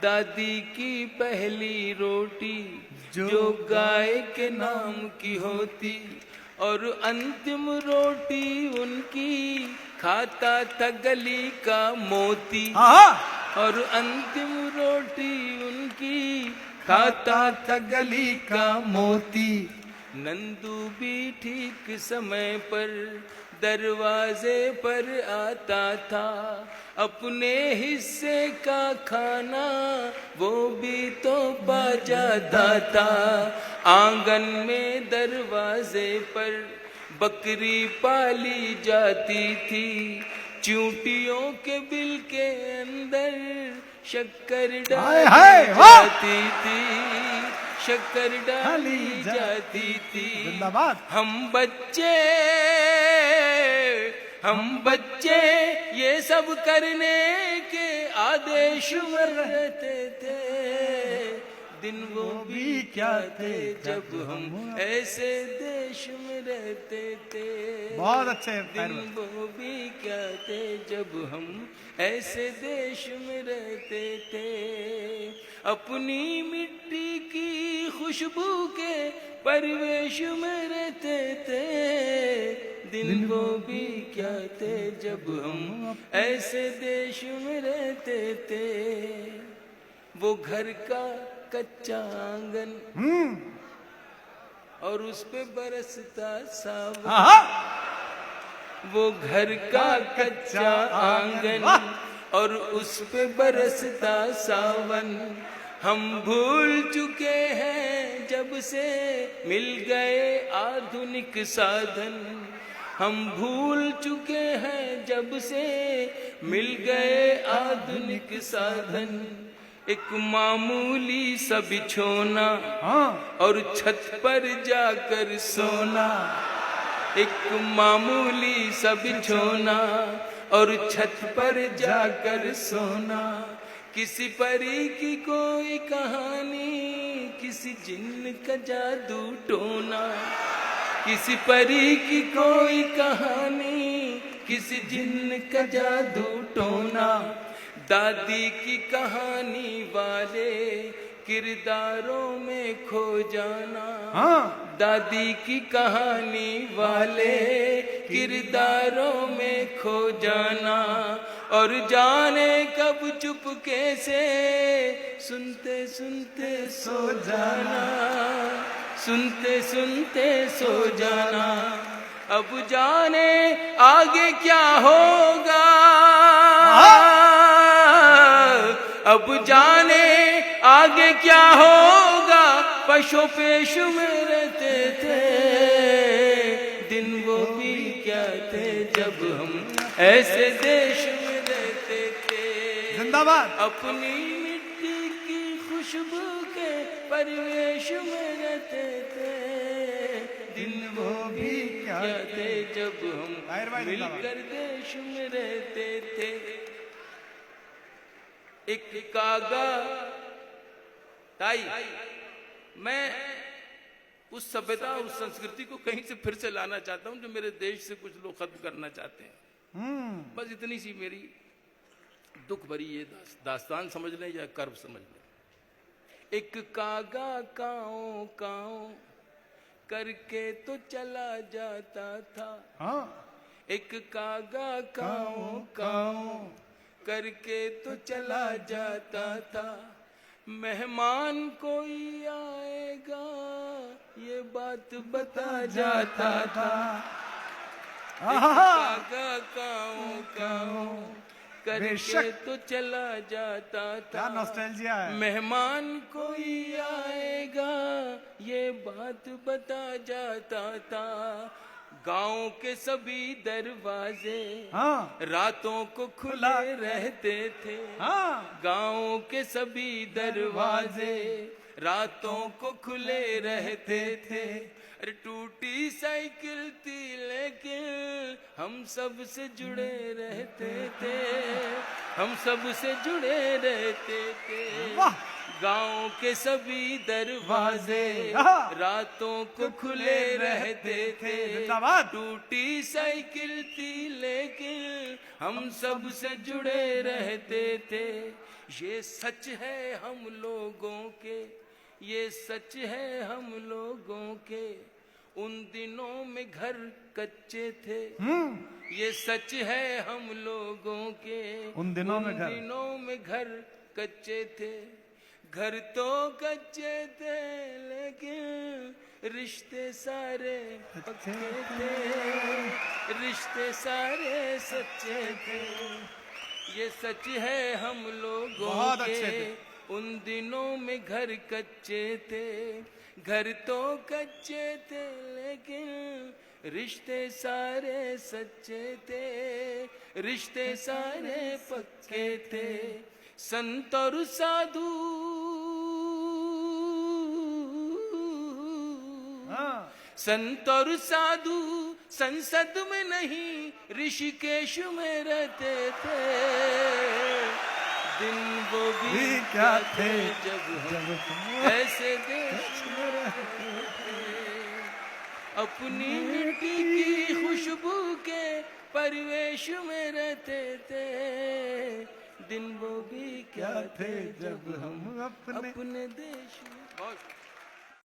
दादी की पहली रोटी जो गाय के नाम की होती, और अंतिम रोटी उनकी खाता था गली का मोती। और अंतिम रोटी उनकी खाता था गली का मोती। नंदू भी ठीक समय पर दरवाजे पर आता था, अपने हिस्से का खाना वो भी तो पा जाता था। आंगन में दरवाजे पर बकरी पाली जाती थी, चूंटियों के बिल के अंदर शक्कर डाली जाती थी, शक्कर डाली जाती थी। हम बच्चे ये सब करने के आदेश में रहते थे। दिन वो भी क्या थे जब हम ऐसे देश में रहते थे। बहुत अच्छे। दिन वो भी क्या थे जब हम ऐसे देश में रहते थे। अपनी मिट्टी की खुशबू के परिवेश में रहते थे। दिन वो भी क्या थे जब हम ऐसे देश में रहते थे। वो घर का कच्चा आंगन और उस पे बरसता सावन। वो घर का कच्चा आंगन और उस पे बरसता सावन। हम भूल चुके हैं जब से मिल गए आधुनिक साधन। हम भूल चुके हैं जब से मिल गए आधुनिक साधन। एक मामूली सा बिछोना और छत पर जाकर सोना। एक मामूली सा बिछोना और छत पर जाकर सोना। किसी परी की कोई कहानी, किसी जिन्न का जादू टोना। किसी परी की कोई कहानी, किसी जिन्न का जादू टोना। दादी की कहानी वाले किरदारों में खो जाना। दादी की कहानी वाले किरदारों में खो जाना। और जाने कब चुपके से सुनते सुनते सो जाना। सुनते सुनते सो जाना। अब जाने आगे क्या होगा। अब जाने आगे क्या होगा। पशु पेश में रहते थे। दिन वो भी क्या थे जब हम ऐसे देश में रहते थे। जिंदाबाद। अपनी मिट्टी की खुशबू के परिवेश में रहते थे। दिन वो भी क्या थे जब हम मिलकर देश में रहते थे। एक कागा ताई, मैं उस सभ्यता उस संस्कृति को कहीं से फिर से लाना चाहता हूं जो मेरे देश से कुछ लोग खत्म करना चाहते हैं। बस इतनी सी मेरी दुख भरी ये दास्तान समझ लें या कर्व समझ लें। एक कागा काओ काओ करके तो चला जाता था। एक कागा काओ काओ करके तो चला जाता था। मेहमान कोई आएगा ये बात बता जाता था। कागा काओ काओ करके तो चला जाता था। नॉस्टैल्जिया है। मेहमान कोई आएगा ये बात बता जाता था। गांव के सभी दरवाजे रातों को खुले रहते थे। गांव के सभी दरवाजे रातों को खुले रहते थे। अरे टूटी साइकिल थी लेकिन हम सब से जुड़े रहते थे। हम सब से जुड़े रहते थे। गांव के सभी दरवाजे रातों को खुले रहते थे। टूटी साइकिल थी लेकिन हम सब से जुड़े रहते थे। ये सच है हम लोगों के, ये सच है हम लोगों के, उन दिनों में घर कच्चे थे। ये सच है हम लोगों के, उन दिनों में घर कच्चे थे। घर तो कच्चे थे लेकिन रिश्ते सारे पक्के थे, रिश्ते सारे सच्चे थे। ये सच है हम लोगों बहुत के, अच्छे थे। उन दिनों में घर कच्चे थे। घर तो कच्चे थे लेकिन रिश्ते सारे सच्चे थे, रिश्ते सारे पक्के थे। संत और साधु संत और साधु संसद में नहीं ऋषिकेश में रहते थे। दिन वो भी क्या थे जब हम ऐसे देश में रहते थे। अपनी मिट्टी की खुशबू के परिवेश में रहते थे। दिन वो भी क्या थे जब हम अपने देश में।